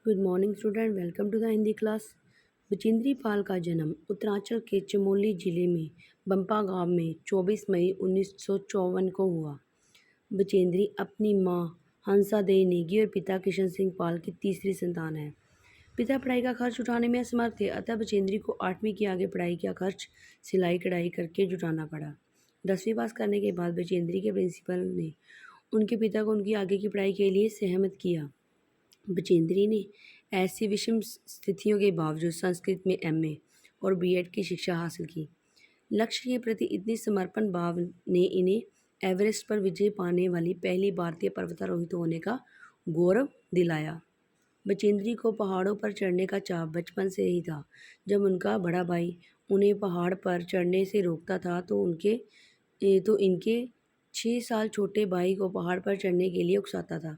Good morning student, welcome to the Hindi class. Bachendri Pal का जन्म उत्तरांचल के चमोली जिले में बंपा गांव में 24 मई 1954 को हुआ। बचेंद्री अपनी मां हंसा देवी नेगी और पिता किशन सिंह पाल की तीसरी संतान है। पिता पढ़ाई का खर्च उठाने में असमर्थ थे, अतः बचेंद्री को 8वीं की आगे पढ़ाई का खर्च सिलाई कढ़ाई करके जुटाना पड़ा। 10वीं पास करने के बाद बचेंद्री के प्रिंसिपल ने उनके पिता को उनकी आगे की पढ़ाई के लिए सहमत किया। बचेंद्री ने ऐसी विषम स्थितियों के बावजूद संस्कृत में एमए और बीएड की शिक्षा हासिल की। लक्ष्य के प्रति इतनी समर्पण भाव ने इन्हें एवरेस्ट पर विजय पाने वाली पहली भारतीय पर्वतारोही होने का गौरव दिलाया। बचेंद्री को पहाड़ों पर चढ़ने का चाव बचपन से ही था। जब उनका बड़ा भाई उन्हें पहाड़ पर चढ़ने से रोकता था तो इनके 6 साल छोटे भाई को पहाड़ पर चढ़ने के लिए उकसाता था।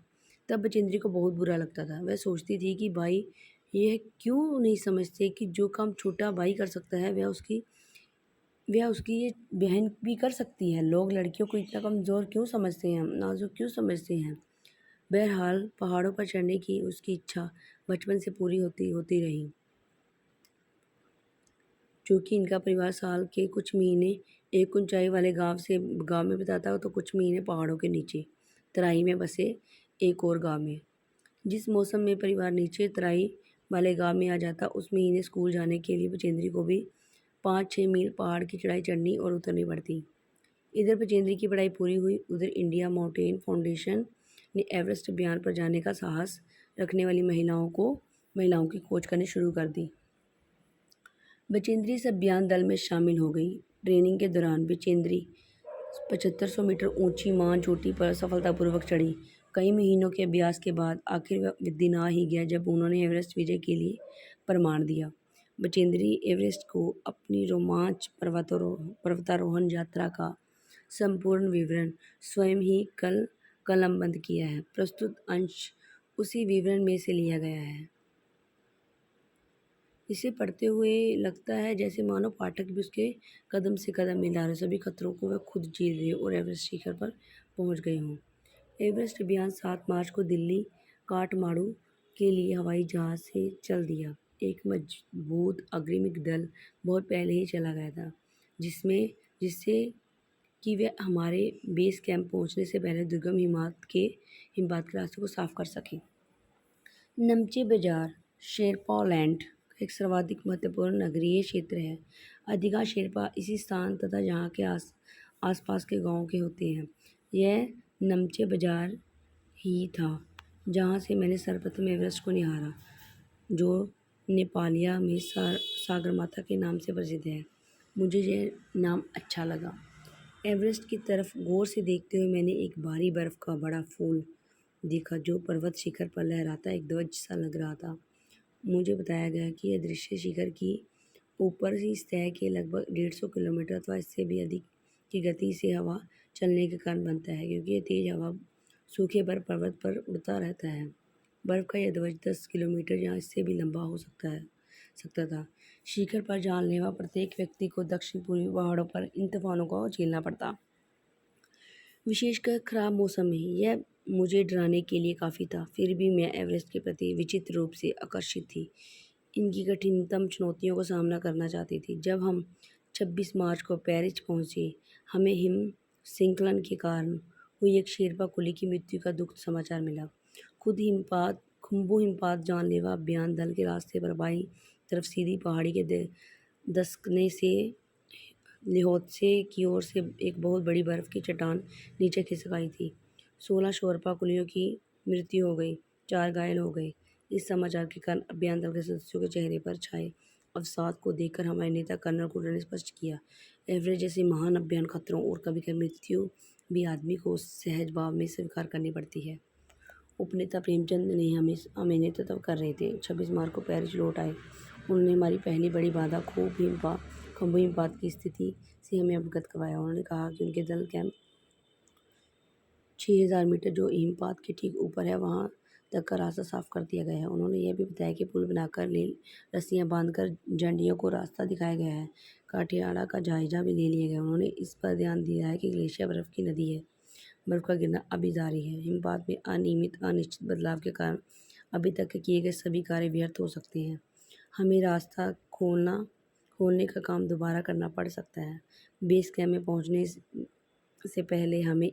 तब बचेंद्री को बहुत बुरा लगता था। वह सोचती थी कि भाई यह क्यों नहीं समझते कि जो काम छोटा भाई कर सकता है वह उसकी ये बहन भी कर सकती है। लोग लड़कियों को इतना कमज़ोर क्यों समझते हैं, नाजुक क्यों समझते हैं। बहरहाल पहाड़ों पर चढ़ने की उसकी इच्छा बचपन से पूरी होती होती रही। चूँकि इनका परिवार साल के कुछ महीने एक ऊंचाई वाले गांव में बिताता तो कुछ महीने पहाड़ों के नीचे तराई में बसे एक और गांव में। जिस मौसम में परिवार नीचे तराई वाले गांव में आ जाता, उस महीने स्कूल जाने के लिए बचेंद्री को भी 5-6 मील पहाड़ की चढ़ाई चढ़नी और उतरनी पड़ती। इधर बचेंद्री की पढ़ाई पूरी हुई, उधर इंडिया माउंटेन फाउंडेशन ने एवरेस्ट अभियान पर जाने का साहस रखने वाली महिलाओं की खोज करनी शुरू कर दी। बचेंद्री इस अभियान दल में शामिल हो गई। ट्रेनिंग के दौरान बचेंद्री 7500 मीटर ऊंची मान चोटी पर सफलतापूर्वक चढ़ी। कई महीनों के अभ्यास के बाद आखिर वह दिन आ ही गया जब उन्होंने एवरेस्ट विजय के लिए प्रमाण दिया। बचेंद्री एवरेस्ट को अपनी रोमांच पर्वतारोहण यात्रा का संपूर्ण विवरण स्वयं ही कलमबंद किया है। प्रस्तुत अंश उसी विवरण में से लिया गया है। इसे पढ़ते हुए लगता है जैसे मानो पाठक भी उसके कदम से कदम मिला रहे, सभी खतरों को वह खुद जीत गए और एवरेस्ट शिखर पर पहुंच गए हों। एवरेस्ट अभियान 7 मार्च को दिल्ली काठमांडू के लिए हवाई जहाज से चल दिया। एक मजबूत अग्रिमी दल बहुत पहले ही चला गया था, जिससे कि वे हमारे बेस कैंप पहुंचने से पहले दुर्गम हिमपात के रास्ते को साफ कर सकें। नमचे बाजार शेरपालैंड का एक सर्वाधिक महत्वपूर्ण नगरीय क्षेत्र है। अधिकांश शेरपा इसी स्थान तथा यहाँ के आसपास के गांवों के होते हैं। यह नमचे बाजार ही था जहाँ से मैंने सर्वप्रथम एवरेस्ट को निहारा, जो नेपालिया में सागरमाथा के नाम से प्रसिद्ध है। मुझे यह नाम अच्छा लगा। एवरेस्ट की तरफ गौर से देखते हुए मैंने एक भारी बर्फ का बड़ा फूल देखा जो पर्वत शिखर पर लहराता एक ध्वज सा लग रहा था। मुझे बताया गया कि यह दृश्य शिखर की ऊपर की सतह के लगभग 150 किलोमीटर अथवा इससे भी अधिक की गति से हवा चलने के कारण बनता है, क्योंकि यह तेज हवा सूखे पर पर्वत पर उड़ता रहता है। बर्फ का यह ध्वज 10 किलोमीटर या इससे भी लंबा हो सकता था। शिखर पर जानलेवा प्रत्येक व्यक्ति को दक्षिण पूर्वी पहाड़ों पर इन तूफानों को झेलना पड़ता, विशेषकर खराब मौसम में। यह मुझे डराने के लिए काफ़ी था, फिर भी मैं एवरेस्ट के प्रति विचित्र रूप से आकर्षित थी। इनकी कठिनतम चुनौतियों का सामना करना चाहती थी। जब हम 26 मार्च को पेरिस पहुंचे, हमें हिम स्खलन के कारण हुई एक शेरपा कुली की मृत्यु का दुखद समाचार मिला। खुम्बू हिमपात जानलेवा अभियान दल के रास्ते पर बाईं तरफ सीधी पहाड़ी के दसकने से लिहोत्से की ओर से एक बहुत बड़ी बर्फ की चट्टान नीचे खिसक आई थी। 16 शोरपा कुलियों की मृत्यु हो गई, 4 घायल हो गए। इस समाचार के कारण अभियान दल के सदस्यों के चेहरे पर छाए अवसाद को देखकर हमारे नेता कर्नल कुर्रे ने स्पष्ट किया, एवरेस्ट जैसे महान अभियान खतरों और कभी कभी मृत्यु भी आदमी को सहज भाव में स्वीकार करनी पड़ती है। उपनेता प्रेमचंद ने हमें नेतृत्व कर रहे थे। 26 मार्च को पेरिस लौट आए। उन्होंने हमारी पहली बड़ी बाधा खम्बू हिमपात की स्थिति से हमें अवगत करवाया। उन्होंने कहा कि उनके दल कैंप 6000 मीटर जो हिमपात के ठीक ऊपर है वहां तक का रास्ता साफ कर दिया गया है। उन्होंने यह भी बताया कि पुल बनाकर रस्सियां बांधकर झंडियों को रास्ता दिखाया गया है। काठियाड़ा का जायजा भी ले लिया गया। उन्होंने इस पर ध्यान दिया है कि ग्लेशियर बर्फ की नदी है, बर्फ का गिरना अभी जारी है। हिमपात में अनियमित अनिश्चित बदलाव के कारण अभी तक किए गए सभी कार्य व्यर्थ हो सकते हैं। हमें रास्ता खोलने का काम दोबारा करना पड़ सकता है। बेस कैंप में पहुंचने से पहले हमें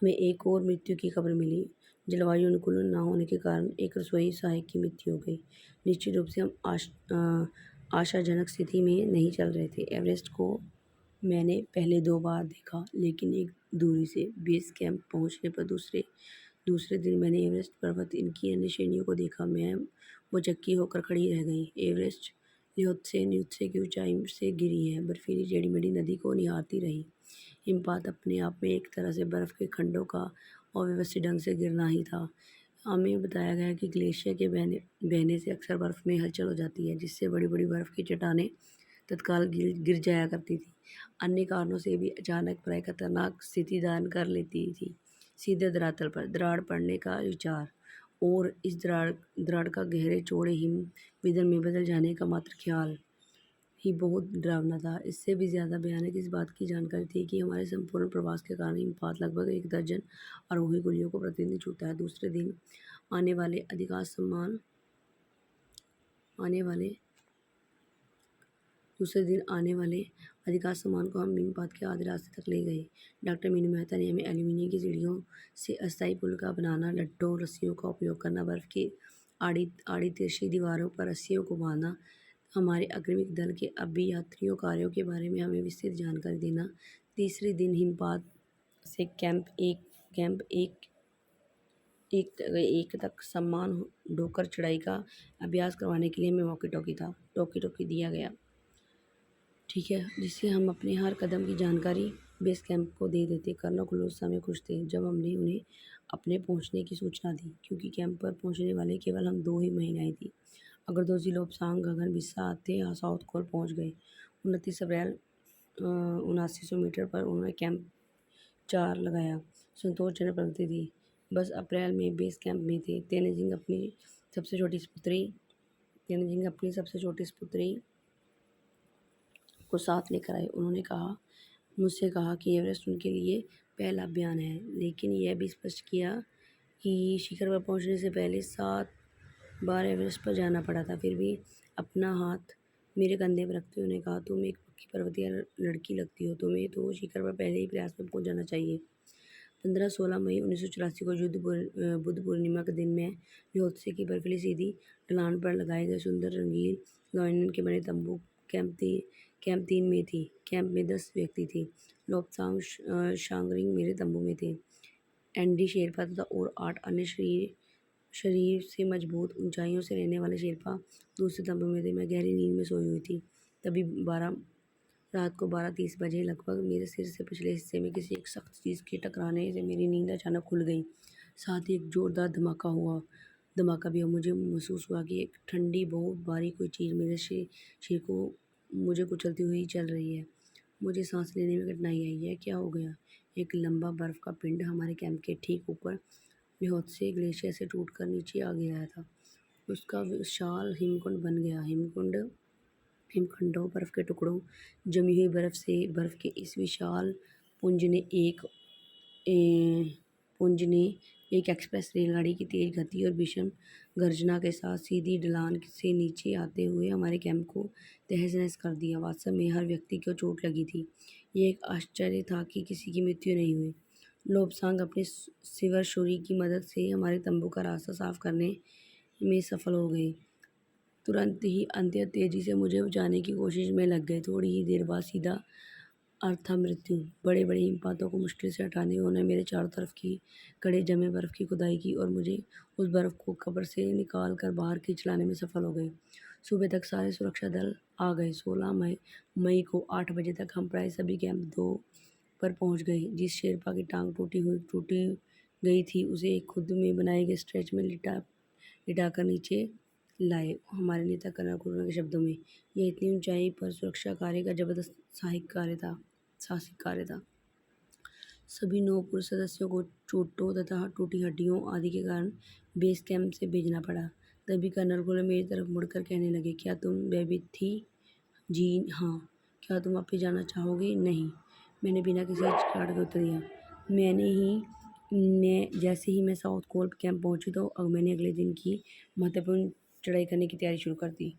एक और मृत्यु की खबर मिली। जलवायु अनुकूलन न होने के कारण एक रसोई सहायक की मृत्यु हो गई। निश्चित रूप से हम आशाजनक स्थिति में नहीं चल रहे थे। एवरेस्ट को मैंने पहले 2 बार देखा, लेकिन एक दूरी से। बेस कैंप पहुंचने पर दूसरे दूसरे दिन मैंने एवरेस्ट पर्वत इनकी अन्य श्रेणियों को देखा। मैं वो चक्की होकर खड़ी रह गई। एवरेस्ट न्यूत्से की ऊंचाई से गिरी है, बर्फीली टेढ़ी-मेढ़ी नदी को निहारती रही। हिमपात अपने आप में एक तरह से बर्फ़ के खंडों का अव्यवस्थित ढंग से गिरना ही था। हमें बताया गया कि ग्लेशियर के बहने बहने से अक्सर बर्फ़ में हलचल हो जाती है, जिससे बड़ी-बड़ी बर्फ़ की चट्टानें तत्काल गिर गिर जाया करती थी। अन्य कारणों से भी अचानक प्राय खतरनाक स्थिति धारण कर लेती थी। सीधे धरातल पर दरार पड़ने का विचार और इस दरार दरार का गहरे चौड़े हिम विदर में बदल जाने का मात्र ख्याल ही बहुत डरावना था। इससे भी ज़्यादा भयानक इस बात की जानकारी थी कि हमारे संपूर्ण प्रवास के कारण हिमपात लगभग 1 दर्जन आरोही कुलियों को प्रतिदिन छूता है। आने वाले अधिकांश सम्मान आने वाले दूसरे दिन आने वाले अधिकांश सामान को हम हिमपात के आधे रास्ते तक ले गए। डॉक्टर मीनू मेहता ने हमें एल्यूमीनियम की सीढ़ियों से अस्थायी पुल का बनाना, लट्टों रस्सियों का उपयोग करना, बर्फ़ की आड़ी आड़ी तिरछी दीवारों पर रस्सियों को बांधना, हमारे अग्रिम दल के अभियात्रियों कार्यों के बारे में हमें विस्तृत जानकारी देना। तीसरे दिन हिमपात से कैंप एक तक सम्मान ढोकर चढ़ाई का अभ्यास करवाने के लिए हमें टॉकी टॉकी दिया गया। ठीक है, जिससे हम अपने हर कदम की जानकारी बेस कैंप को दे देते। कर्नल कुल्लू उस समय खुश थे जब हमने उन्हें अपने पहुंचने की सूचना दी, क्योंकि कैंप पर पहुंचने वाले केवल हम 2 ही महिलाएं थीं। अगर दोषी लोब्सांग गगन बिस्सा आते साउथ कोर पहुंच गए। 29 अप्रैल 7900 मीटर पर उन्होंने कैंप 4 लगाया। संतोषजनक प्रगति थी। बस अप्रैल में बेस कैंप में थे। तेनजिंग अपनी सबसे छोटी सपुत्री को साथ लेकर आए। उन्होंने मुझसे कहा कि एवरेस्ट उनके लिए पहला अभियान है, लेकिन यह भी स्पष्ट किया कि शिखर पर पहुंचने से पहले 7 बार एवरेस्ट पर जाना पड़ा था। फिर भी अपना हाथ मेरे कंधे पर रखते हुए उन्होंने कहा, तुम एक पक्की पर्वतीय लड़की लगती हो, तुम्हें तो शिखर पर पहले ही प्रयास में पहुंच जाना चाहिए। 15-16 मई 1984 को बुद्ध पूर्णिमा के दिन में ल्होत्से की बर्फीली सीधी ढलान पर लगाए गए सुंदर रंगीन गाइनन के बने तंबू कैंप 3 में थी। कैंप में 10 व्यक्ति थे। लोब्सांग शांगरिंग मेरे तंबू में थे। एंडी शेरपा तथा और 8 अन्य शरीर से मजबूत ऊंचाइयों से रहने वाले शेरपा दूसरे तंबू में थे। मैं गहरी नींद में सोई हुई थी। तभी रात को 12:30 बजे लगभग मेरे सिर से पिछले हिस्से में किसी एक सख्त चीज़ के टकराने से मेरी नींद अचानक खुल गई। साथ ही एक जोरदार धमाका भी हुआ। मुझे महसूस हुआ कि एक ठंडी बहुत बारीक कोई चीज़ मेरे सिर को मुझे कुचलती हुई चल रही है। मुझे सांस लेने में कठिनाई आई। यह क्या हो गया? एक लंबा बर्फ का पिंड हमारे कैंप के ठीक ऊपर ल्होत्से ग्लेशियर से टूटकर नीचे आ गिरा था। उसका विशाल हिमकुंड बन गया। हिमखंडों, बर्फ के टुकड़ों, जमी हुई बर्फ के इस विशाल पुंज ने एक एक्सप्रेस रेलगाड़ी की तेज गति और भीषण गर्जना के साथ सीधी ढलान से नीचे आते हुए हमारे कैंप को तहस नहस कर दिया। वास्तव में हर व्यक्ति को चोट लगी थी। यह एक आश्चर्य था कि किसी की मृत्यु नहीं हुई। लोब्सांग अपने सिवर छुरी की मदद से हमारे तंबू का रास्ता साफ करने में सफल हो गए। तुरंत ही अंत्य तेजी से मुझे बचाने की कोशिश में लग गए। थोड़ी ही देर बाद सीधा अर्थ था मृत्यु। बड़े बड़े हिमपातों को मुश्किल से हटाने उन्होंने मेरे चारों तरफ की कड़े जमे बर्फ की खुदाई की और मुझे उस बर्फ को कब्र से निकाल कर बाहर खींच लाने में सफल हो गए। सुबह तक सारे सुरक्षा दल आ गए। 16 मई को 8 बजे तक हम प्राय सभी कैंप 2 पर पहुंच गए। जिस शेरपा की टांग टूटी गई थी, उसे एक खुद में बनाए गए स्ट्रेच में लिटाकर नीचे लाए। हमारे नेता कर्नल कुर्रा के शब्दों में, यह इतनी ऊंचाई पर सुरक्षा कार्य का जबरदस्त साहसिक कार्य था। सभी 9 पुरुष सदस्यों को चोटों तथा टूटी हड्डियों आदि के कारण बेस कैंप से भेजना पड़ा। तभी कर्नल कुर्रा मेरी तरफ मुड़कर कहने लगे, क्या तुम भयभीत थी? जी हाँ। क्या तुम वापस जाना चाहोगे? नहीं। मैंने बिना किसी हिचकिचाहट के उत्तर दिया। मैंने ही जैसे ही मैं साउथ कोल कैंप पहुंची तो अब मैंने अगले दिन की महत्वपूर्ण चढ़ाई करने की तैयारी शुरू कर दी।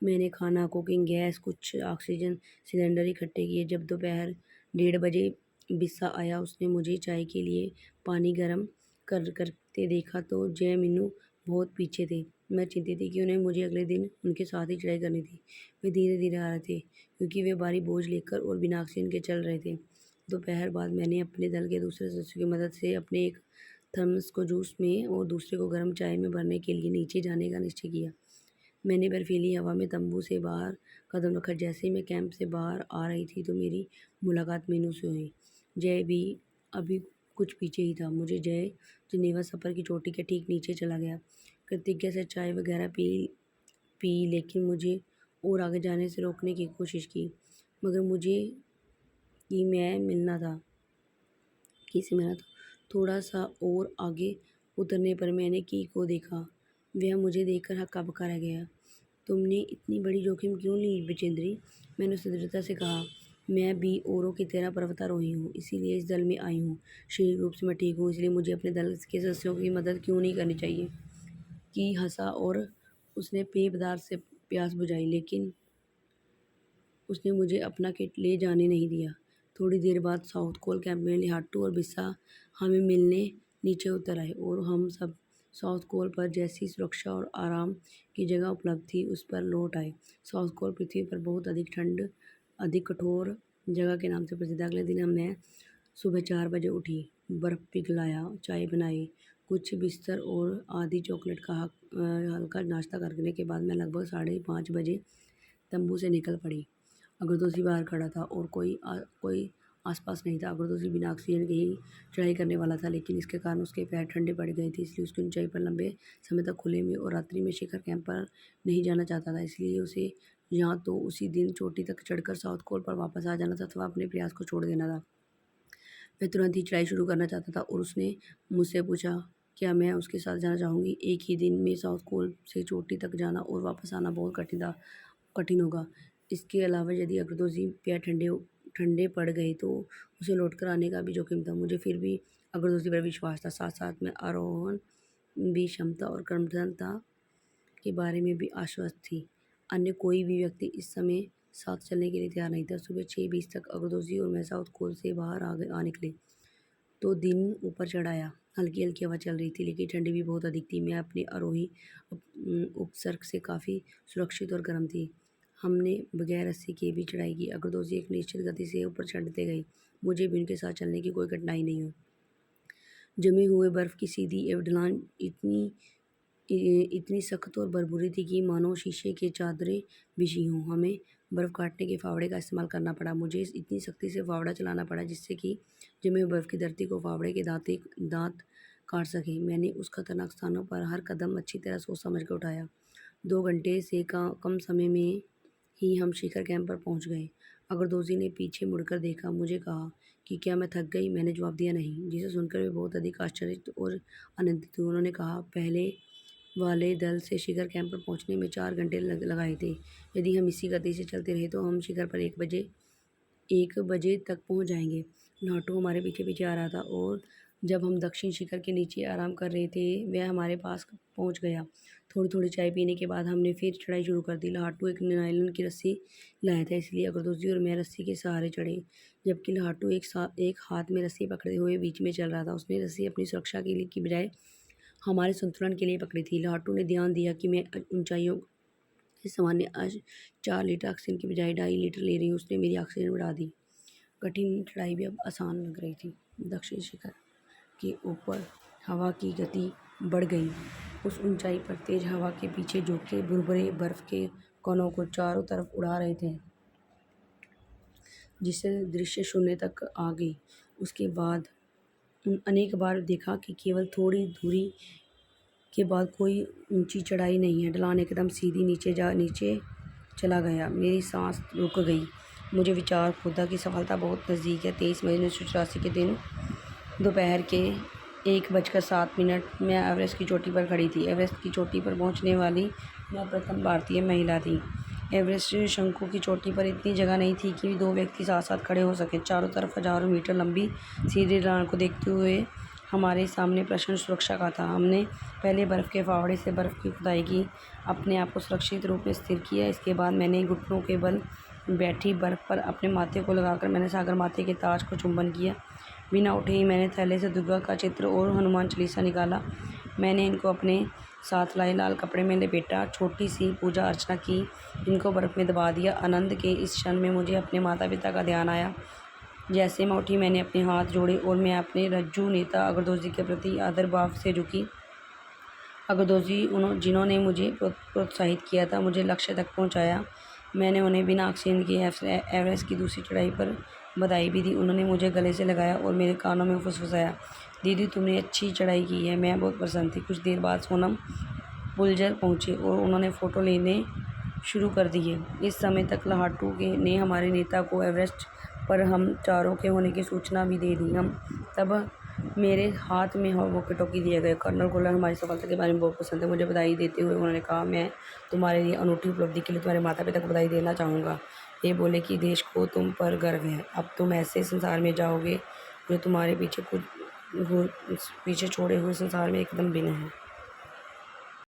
मैंने खाना, कुकिंग गैस, कुछ ऑक्सीजन सिलेंडर इकट्ठे किए। जब दोपहर 1:30 बजे बिस्सा आया, उसने मुझे चाय के लिए पानी गर्म करते देखा तो जय मीनू बहुत पीछे थे। मैं चिंतित थी कि उन्हें मुझे अगले दिन उनके साथ ही चढ़ाई करनी थी। वे धीरे धीरे आ रहे थे क्योंकि वे भारी बोझ लेकर और बिना ऑक्सीजन के चल रहे थे। दोपहर बाद मैंने अपने दल के दूसरे सदस्यों की मदद से अपने एक थर्मस को जूस में और दूसरे को गर्म चाय में भरने के लिए नीचे जाने का निश्चय किया। मैंने बर्फीली हवा में तंबू से बाहर कदम रखा। जैसे ही मैं कैंप से बाहर आ रही थी तो मेरी मुलाकात मीनू से हुई। जय भी अभी कुछ पीछे ही था। मुझे जय जिनेवा सफ़र की चोटी के ठीक नीचे चला गया। कृतज्ञता से चाय वगैरह पी पी लेकिन मुझे और आगे जाने से रोकने की कोशिश की। मगर मुझे कि मैं मिलना था किसी मिला था। थोड़ा सा और आगे उतरने पर मैंने की को देखा। वह मुझे देखकर हक्का बक्का रह गया। तुमने इतनी बड़ी जोखिम क्यों ली विजेंद्री? मैंने उसे दृढ़ता से कहा। मैं भी औरों की तरह पर्वतारोही हूँ, इसीलिए इस दल में आई हूँ। शारीरिक रूप से मैं ठीक हूँ, इसलिए मुझे अपने दल के सदस्यों की मदद क्यों नहीं करनी चाहिए? की हंसा और उसने पेय पदार्थ से प्यास बुझाई, लेकिन उसने मुझे अपना किट ले जाने नहीं दिया। थोड़ी देर बाद साउथ कोल कैंप में लिहाटू और बिस्सा हमें मिलने नीचे उतर आए और हम सब साउथ कोल पर जैसी सुरक्षा और आराम की जगह उपलब्ध थी उस पर लौट आए। साउथ कोल पृथ्वी पर बहुत अधिक ठंड, अधिक कठोर जगह के नाम से प्रसिद्ध है। अगले दिन मैं सुबह 4 बजे उठी, बर्फ़ पिघलाया, चाय बनाई, कुछ बिस्तर और आधी चॉकलेट का हल्का नाश्ता करने के बाद मैं लगभग 5:30 बजे तंबू से निकल पड़ी। अगरदोशी बाहर खड़ा था और कोई आसपास नहीं था। अगरदोशी बिना ऑक्सीजन के ही चढ़ाई करने वाला था, लेकिन इसके कारण उसके पैर ठंडे पड़ गए थे, इसलिए उसकी ऊंचाई पर लंबे समय तक खुले में और रात्रि में शिखर कैंप पर नहीं जाना चाहता था। इसलिए उसे या तो उसी दिन चोटी तक चढ़कर साउथ कोल पर वापस आ जाना था अथवा अपने प्रयास को छोड़ देना था। वह तुरंत ही चढ़ाई शुरू करना चाहता था और उसने मुझसे पूछा क्या मैं उसके साथ जाना चाहूँगी। एक ही दिन में साउथ कोल से चोटी तक जाना और वापस आना बहुत कठिन होगा। इसके अलावा यदि अगरदोशी पैर ठंडे पड़ गए तो उसे लौटकर आने का भी जोखिम था। मुझे फिर भी अगरदोशी पर विश्वास था। साथ साथ में आरोहण भी क्षमता और कर्मठता के बारे में भी आश्वस्त थी। अन्य कोई भी व्यक्ति इस समय साथ चलने के लिए तैयार नहीं था। सुबह 6:20 तक अगरदोशी और मैं साउथ कोल से बाहर आ निकले तो दिन ऊपर चढ़ आया। हल्की हल्की हवा चल रही थी, लेकिन ठंडी भी बहुत अधिक थी। मैं अपने आरोही उपसर्ग से काफ़ी सुरक्षित और गर्म थी। हमने बगैर रस्सी के भी चढ़ाई की। अगरदोशी एक निश्चित गति से ऊपर चढ़ते गई। मुझे भी उनके साथ चलने की कोई कठिनाई नहीं हुई। जमे हुए बर्फ़ की सीधी एवं ढलान इतनी सख्त और भरपूरी थी कि मानो शीशे की चादरें बिछी हों। हमें बर्फ़ काटने के फावड़े का इस्तेमाल करना पड़ा। मुझे इतनी सख्ती से फावड़ा चलाना पड़ा जिससे कि जमे हुए बर्फ़ की धरती को फावड़े के दांत काट सके। मैंने उस खतरनाक स्थानों पर हर कदम अच्छी तरह सोच समझ कर उठाया। 2 घंटे से कम समय में ही हम शिखर कैंप पर पहुंच गए। अगरदोशी ने पीछे मुड़कर देखा, मुझे कहा कि क्या मैं थक गई? मैंने जवाब दिया नहीं, जिसे सुनकर वे बहुत अधिक आश्चर्यचकित और आनंदित हुए। उन्होंने कहा पहले वाले दल से शिखर कैंप पर पहुंचने में 4 घंटे लगाए थे। यदि हम इसी गति से चलते रहे तो हम शिखर पर 1 बजे तक पहुंच जाएंगे। नाटू हमारे पीछे पीछे आ रहा था और जब हम दक्षिण शिखर के नीचे आराम कर रहे थे वह हमारे पास पहुंच गया। थोड़ी थोड़ी चाय पीने के बाद हमने फिर चढ़ाई शुरू कर दी। लाटू एक नायलॉन की रस्सी लाया था, इसलिए अगरदोशी और मैं रस्सी के सहारे चढ़े, जबकि लाटू एक हाथ में रस्सी पकड़े हुए बीच में चल रहा था। उसने रस्सी अपनी सुरक्षा के लिए की बजाय हमारे संतुलन के लिए पकड़ी थी। लाटू ने ध्यान दिया कि मैं ऊंचाइयों के सामान्य 4 लीटर ऑक्सीजन की बजाय 2.5 लीटर ले रही हूँ। उसने मेरी ऑक्सीजन बढ़ा दी। कठिन चढ़ाई भी अब आसान लग रही थी। दक्षिण शिखर के ऊपर हवा की गति बढ़ गई। उस ऊंचाई पर तेज हवा के पीछे झोंके भुरभुरे बर्फ के कणों को चारों तरफ उड़ा रहे थे, जिससे दृश्य शून्य तक आ गई। उसके बाद अनेक बार देखा कि केवल थोड़ी दूरी के बाद कोई ऊंची चढ़ाई नहीं है। ढलान एकदम सीधी नीचे चला गया। मेरी सांस रुक गई। मुझे विचार खुदा की सफलता बहुत नज़दीक है। 23 मई 1984 के दिन दोपहर के 1:07 मैं एवरेस्ट की चोटी पर खड़ी थी। एवरेस्ट की चोटी पर पहुंचने वाली मैं प्रथम भारतीय महिला थी। एवरेस्ट शंकु की चोटी पर इतनी जगह नहीं थी कि 2 व्यक्ति साथ साथ खड़े हो सकें। चारों तरफ हजारों मीटर लंबी सीधी ढलान को देखते हुए हमारे सामने प्रश्न सुरक्षा का था। हमने पहले बर्फ़ के फावड़े से बर्फ़ की खुदाई की, अपने आप को सुरक्षित रूप में स्थिर किया। इसके बाद मैंने घुटनों के बल बैठी बर्फ़ पर अपने माथे को लगाकर मैंने सागर माथे के ताज को चुंबन किया। बिना उठे ही मैंने थैले से दुर्गा का चित्र और हनुमान चालीसा निकाला। मैंने इनको अपने साथ लाए लाल कपड़े में लपेटा, छोटी सी पूजा अर्चना की, इनको बर्फ़ में दबा दिया। आनंद के इस क्षण में मुझे अपने माता पिता का ध्यान आया। जैसे मैं उठी मैंने अपने हाथ जोड़े और मैं अपने रज्जू नेता अग्रदोष जी के प्रति आदर भाव से झुकी। अग्रदोष जी जिन्होंने मुझे प्रोत्साहित किया था, मुझे लक्ष्य तक पहुंचाया। मैंने उन्हें बिना ऑक्सीजन के एवरेस्ट की दूसरी चढ़ाई पर बधाई भी दी। उन्होंने मुझे गले से लगाया और मेरे कानों में फुसफुसाया, दीदी तुमने अच्छी चढ़ाई की है। मैं बहुत प्रसन्न थी। कुछ देर बाद सोनम पुलजर पहुँचे और उन्होंने फ़ोटो लेने शुरू कर दिए। इस समय तक लाहाटू ने हमारे नेता को एवरेस्ट पर हम चारों के होने की सूचना भी दे दी। हम तब मेरे हाथ में वॉकी-टॉकी दिया गया। कर्नल कोहलर हमारी सफलता के बारे में बहुत पसंद थे। मुझे बधाई देते हुए उन्होंने कहा, मैं तुम्हारे लिए अनूठी उपलब्धि के लिए तुम्हारे माता पिता को बधाई देना चाहूँगा। ये बोले कि देश को तुम पर गर्व है। अब तुम ऐसे संसार में जाओगे जो तुम्हारे पीछे छोड़े हुए संसार में एकदम भिन्न है।